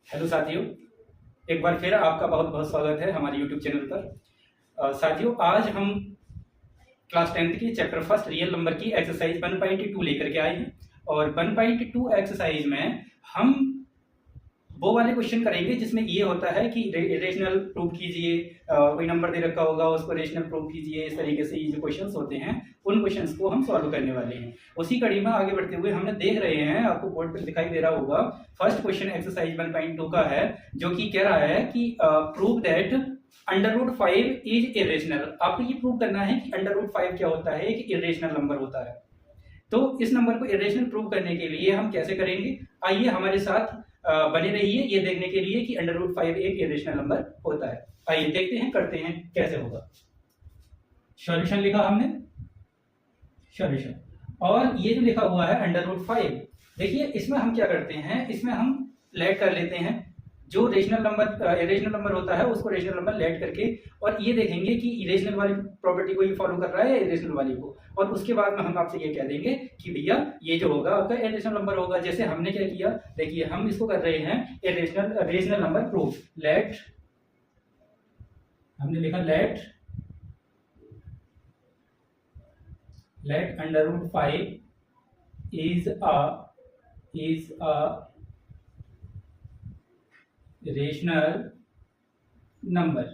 Hello साथियों, एक बार फिर आपका बहुत बहुत स्वागत है हमारे यूट्यूब चैनल पर। साथियों, आज हम क्लास 10th की चैप्टर फर्स्ट रियल नंबर की एक्सरसाइज 1.2 लेकर के आए हैं। और 1.2 एक्सरसाइज में हम वो वाले क्वेश्चन करेंगे जिसमें ये होता है कि रेशनल प्रूव कीजिए, कोई नंबर दे रखा होगा उसको रेशनल प्रूव कीजिए। इस तरीके से ये जो क्वेश्चंस होते हैं उन क्वेश्चंस को हम सॉल्व करने वाले हैं। उसी कड़ी में आगे बढ़ते हुए हमने देख रहे हैं, आपको बोर्ड पर दिखाई दे रहा होगा, फर्स्ट क्वेश्चन एक्सरसाइज 1.2 का है, जो कि कह रहा है कि प्रूव दैट √5 इज इरेशनल। आपको ये प्रूव करना है कि √5 क्या होता है, एक इरेशनल नंबर होता है। तो इस नंबर को इरेशनल प्रूव करने के लिए हम कैसे करेंगे, आइए हमारे साथ बने रहिए ये देखने के लिए कि √5 एक इरेशनल नंबर होता है। आइए देखते हैं, करते हैं कैसे होगा। सॉल्यूशन लिखा हमने, सॉल्यूशन, और ये जो लिखा हुआ है √5, देखिए इसमें हम क्या करते हैं, इसमें हम लेट कर लेते हैं जो रेशनल नंबर होता है उसको रेशनल नंबर लेट करके, और ये देखेंगे कि इरेशनल वाली प्रॉपर्टी को ये फॉलो कर रहा है या इरेशनल वाली को, और उसके बाद में हम आपसे ये कह देंगे कि भैया ये जो होगा आपका इरेशनल नंबर होगा। जैसे हमने क्या किया, देखिए हम इसको कर रहे हैं रेशनल नंबर प्रूफ। लेट, हमने लिखा let √5 is a rational number.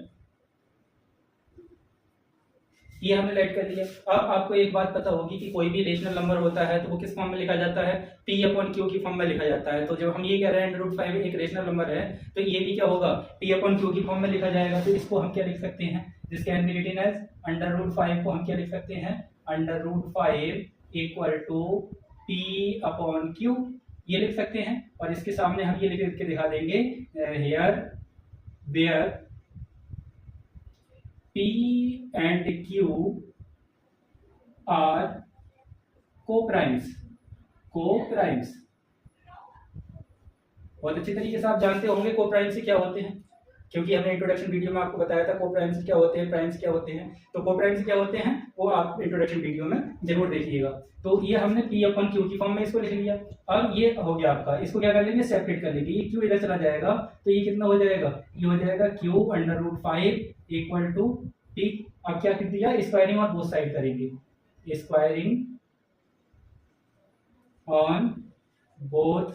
ये हमने लेट कर लिया। अब आपको एक बात पता होगी कि कोई भी रेशनल नंबर होता है तो वो किस फॉर्म में लिखा जाता है, P/Q की फॉर्म में लिखा जाता है। तो जब हम ये कह रहे हैं √5 एक रेशनल नंबर है, तो ये भी क्या होगा, P/Q की फॉर्म में लिखा जाएगा। तो इसको हम क्या लिख सकते हैं, this can be written as √5 को हम क्या लिख सकते हैं, √5 इक्वल टू P/Q, ये लिख सकते हैं। और इसके सामने हम ये लिख के दिखा देंगे, here where P and Q are co-primes। बहुत अच्छी तरीके से आप जानते होंगे को-प्राइम्स क्या होते हैं, क्योंकि हमने इंट्रोडक्शन वीडियो में आपको बताया था को-प्राइम्स क्या होते हैं, प्राइम्स क्या होते हैं। तो को-प्राइम्स क्या होते हैं वो आप इंट्रोडक्शन वीडियो में जरूर देखिएगा। तो ये हमने P/Q की फॉर्म में इसको लिख लिया। अब ये हो गया आपका, इसको क्या कर लेंगे, सेपरेट कर लेंगे। ये Q इधर चला जाएगा तो ये कितना हो जाएगा, ये हो जाएगा Q √5 इक्वल टू P। अब क्या कर दिया, स्क्वायरिंग ऑन बोथ साइड करेंगे, squaring on both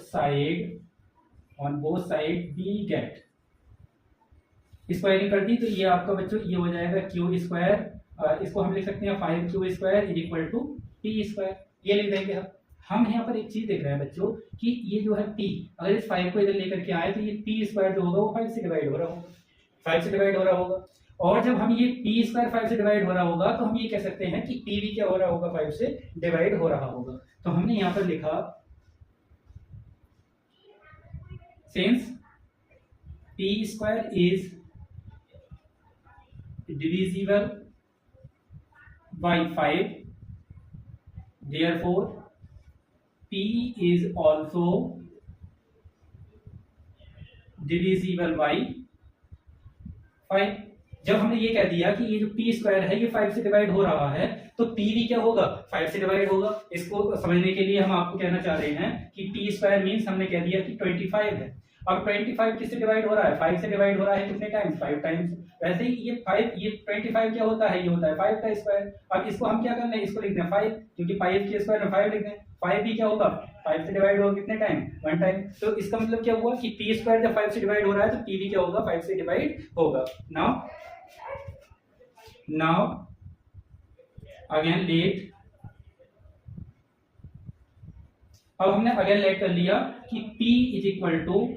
side we get, squaring कर दी तो ये आपका बच्चों ये हो जाएगा Q², इसको हम लिख सकते हैं 5Q² इक्वल टू P², ये लिख देंगे। हम यहाँ पर एक चीज देख रहे हैं बच्चों कि ये जो है P, अगर इस 5 को इधर लेकर के आए तो ये P² जो होगा वो 5 से डिवाइड हो रहा होगा, और जब हम ये P² 5 से डिवाइड हो रहा होगा तो हम ये कह सकते हैं कि P भी क्या हो रहा होगा, 5 से डिवाइड हो रहा होगा। तो हमने यहाँ पर लिखा since P² is divisible by 5, therefore P is also divisible by 5। जब हमने ये कह दिया कि ये जो P² है ये 5 से डिवाइड हो रहा है तो P भी क्या होगा, 5 से डिवाइड होगा। इसको समझने के लिए हम आपको कहना चाह रहे हैं कि P² मीन्स हमने कह दिया कि 25 है। अब 25 किससे डिवाइड हो रहा है, 5 से डिवाइड हो रहा है, कितने टाइम्स, 5 टाइम्स। वैसे ही ये 25 क्या होता है, ये होता है 5 का स्क्वायर। अब इसको हम क्या करना है, इसको लिख दें 5, क्योंकि 5 के स्क्वायर में 5 लिख दें। 5 भी क्या होगा, 5 से डिवाइड होगा कितने टाइम, 1 टाइम। तो इसका मतलब क्या हुआ कि P² जब 5 से डिवाइड हो रहा है तो P भी क्या होगा, 5 से डिवाइड होगा। नाउ अगेन लेट, अब हमने अगेन लेट कर लिया कि P is equal to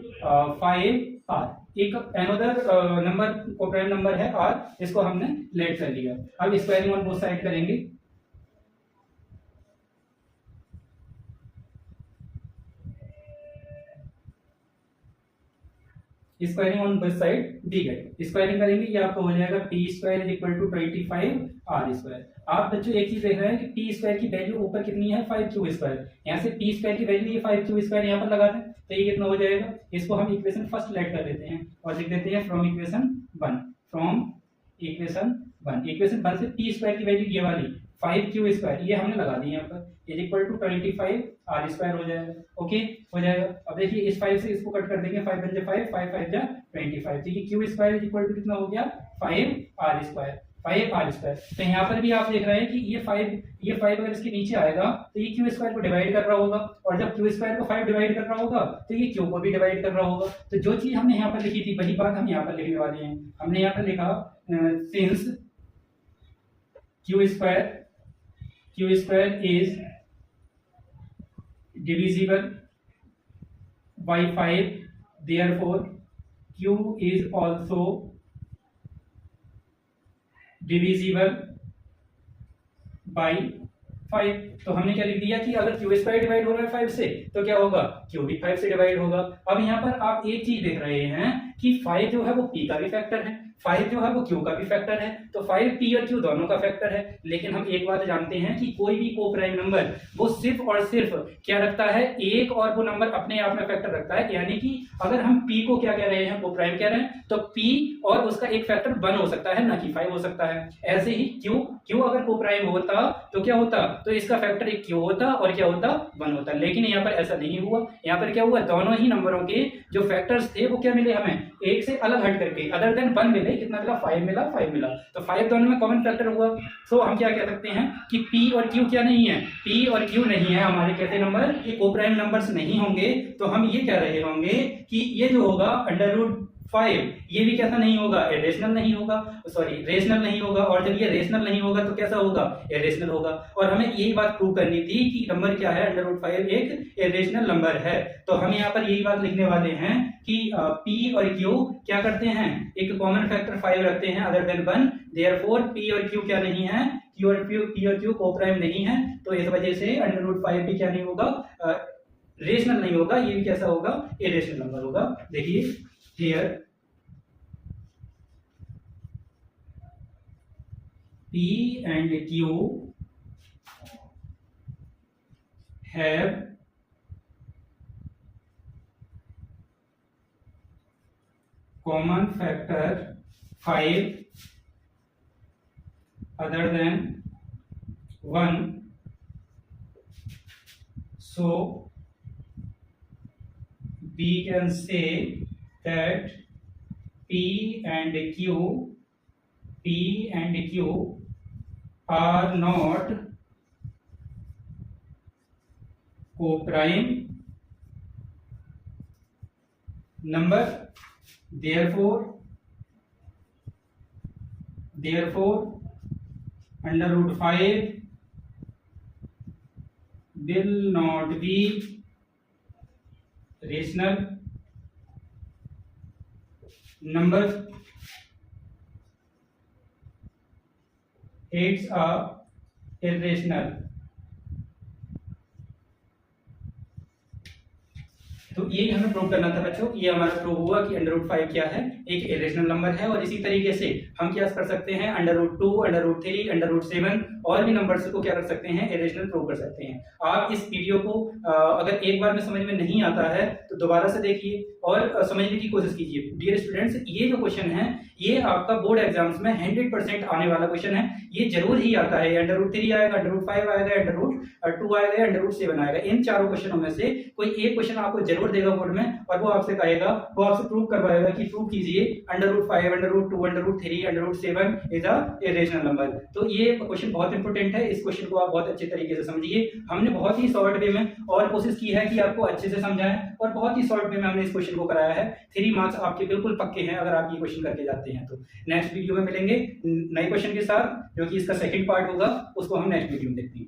5R, एक अनदर नंबर को-प्राइम नंबर है R, इसको हमने लेट कर लिया। अब स्क्वायरिंग ऑन बोथ साइड करेंगे, स्क्वायरिंग ऑन बोथ साइड दी गई, स्क्वायरिंग करेंगे, ये आपको हो जाएगा P² इक्वल टू 25R²। आप बच्चों एक चीज देख रहे हैं कि P² की वैल्यू ऊपर कितनी है, 5Q², यहाँ से P² की वैल्यू ये 5Q² यहाँ पर लगा दें तो ये कितना हो जाएगा। इसको हम इक्वेशन फर्स्ट लेट कर देते हैं और लिख देते हैं फ्रॉम इक्वेशन 1 से P² की वैल्यू ये वाली 5q² ये हमने लगा दी यहाँ पर इज इक्वल टू 25r² हो जाएगा। ओके हो जाएगा। अब देखिए इस 5 से इसको कट कर देंगे, 5 बन जाए 5, 5 5 जा 25, तो ये q² इज इक्वल टू कितना हो गया 5r²। तो यहाँ पर भी आप देख रहे हैं कि ये 5 अगर इसके नीचे आएगा तो ये q² को डिवाइड कर रहा होगा, और जब q² को 5 डिवाइड कर रहा होगा तो ये q को भी डिवाइड कर रहा होगा। तो जो चीज हमने यहाँ पर लिखी थी वही बात हम यहाँ पर लिखने वाले हैं। हमने यहाँ पर लिखा since q² is divisible by 5, therefore q is also divisible by 5। तो हमने क्या लिख दिया कि अगर q² डिवाइड हो रहा है 5 से तो क्या होगा, q भी 5 से डिवाइड होगा। अब यहाँ पर आप एक चीज देख रहे हैं कि 5 जो है वो p का भी फैक्टर है, 5 जो है वो q का भी फैक्टर है, तो 5 p और q दोनों का फैक्टर है। लेकिन हम एक बात जानते हैं कि कोई भी को प्राइम नंबर वो सिर्फ और सिर्फ क्या रखता है, एक और वो नंबर अपने आप में फैक्टर रखता है। यानी कि अगर हम p को क्या कह रहे हैं, को प्राइम कह रहे हैं, तो p और उसका एक फैक्टर 1 हो सकता है, ना कि 5 हो सकता है। ऐसे ही q अगर को प्राइम होता तो क्या होता, तो इसका फैक्टर एक q होता और क्या होता 1 होता। लेकिन यहाँ पर ऐसा नहीं हुआ। यहाँ पर क्या हुआ, दोनों ही नंबरों के जो फैक्टर्स थे वो क्या मिले हमें, एक से अलग हट करके, अदर देन 1 मिले। कितना मिला, 5 मिला, 5 मिला। तो 5 दोनों में कॉमन फैक्टर हुआ। सो हम क्या कह सकते हैं कि p और q क्या नहीं है, p और q नहीं है हमारे कैसे नंबर, ये को प्राइम नंबर्स नहीं होंगे। तो हम ये कह रहे होंगे कि ये जो होगा √5 ये भी कैसा नहीं होगा, रेशनल नहीं होगा, सॉरी रेशनल नहीं होगा। और जब ये रेशनल नहीं होगा तो कैसा होगा, इरेशनल होगा। और हमें यही बात प्रूव करनी थी कि नंबर क्या है, √5 एक इरेशनल नंबर है। तो हम यहाँ पर यही बात लिखने वाले हैं कि p और q क्या करते हैं, एक कॉमन फैक्टर 5 रखते हैं अदर देन 1, देयरफॉर p और q क्या नहीं है, p और q को प्राइम नहीं है। तो इस वजह से √5 भी क्या नहीं होगा, रेशनल नहीं होगा, ये भी कैसा होगा, इरेशनल नंबर होगा। देखिए here p and q have common factor 5 other than 1, so we can say that p and q are not co-prime number, therefore √5 will not be rational number, it's a irrational। तो ये हमें prove करना था बच्चों। ये हमारा prove हुआ कि √5 क्या है, एक इरेशनल नंबर है। और इसी तरीके से हम क्या कर सकते हैं, √2, √3, √7 और भी नंबर्स को क्या कर सकते हैं, इरेशनल प्रूव कर सकते हैं। आप इस वीडियो को अगर एक बार में समझ में नहीं आता है तो दोबारा से देखिए और समझने की कोशिश कीजिए। डियर स्टूडेंट्स, ये जो क्वेश्चन है ये आपका बोर्ड एग्जाम्स में 100% आने वाला क्वेश्चन है। ये जरूर ही आता है, √3 आएगा, √5 आएगा, √2 आएगा, √7 आएगा। इन चारों क्वेश्चनों में से कोई एक क्वेश्चन आपको जरूर देगा बोर्ड में, और वो आपसे कहेगा, वो आपसे प्रूव करवाएगा कि प्रूव कीजिए √5, √2, √3, √7 इज अ इरेशनल नंबर। तो ये क्वेश्चन बहुत इंपॉर्टेंट है। इस क्वेश्चन को आप बहुत अच्छे तरीके से समझिए। हमने बहुत ही शॉर्ट वे में और कोशिश की है कि आपको अच्छे से समझाएं, और बहुत ही शॉर्ट वे में हमने इस क्वेश्चन को कराया है। 3 मार्क्स आपके बिल्कुल पक्के हैं अगर आप ये क्वेश्चन करके जाते हैं। तो नेक्स्ट वीडियो में मिलेंगे नए क्वेश्चन के साथ, जो कि इसका सेकंड पार्ट होगा, उसको हम नेक्स्ट वीडियो में देखते हैं।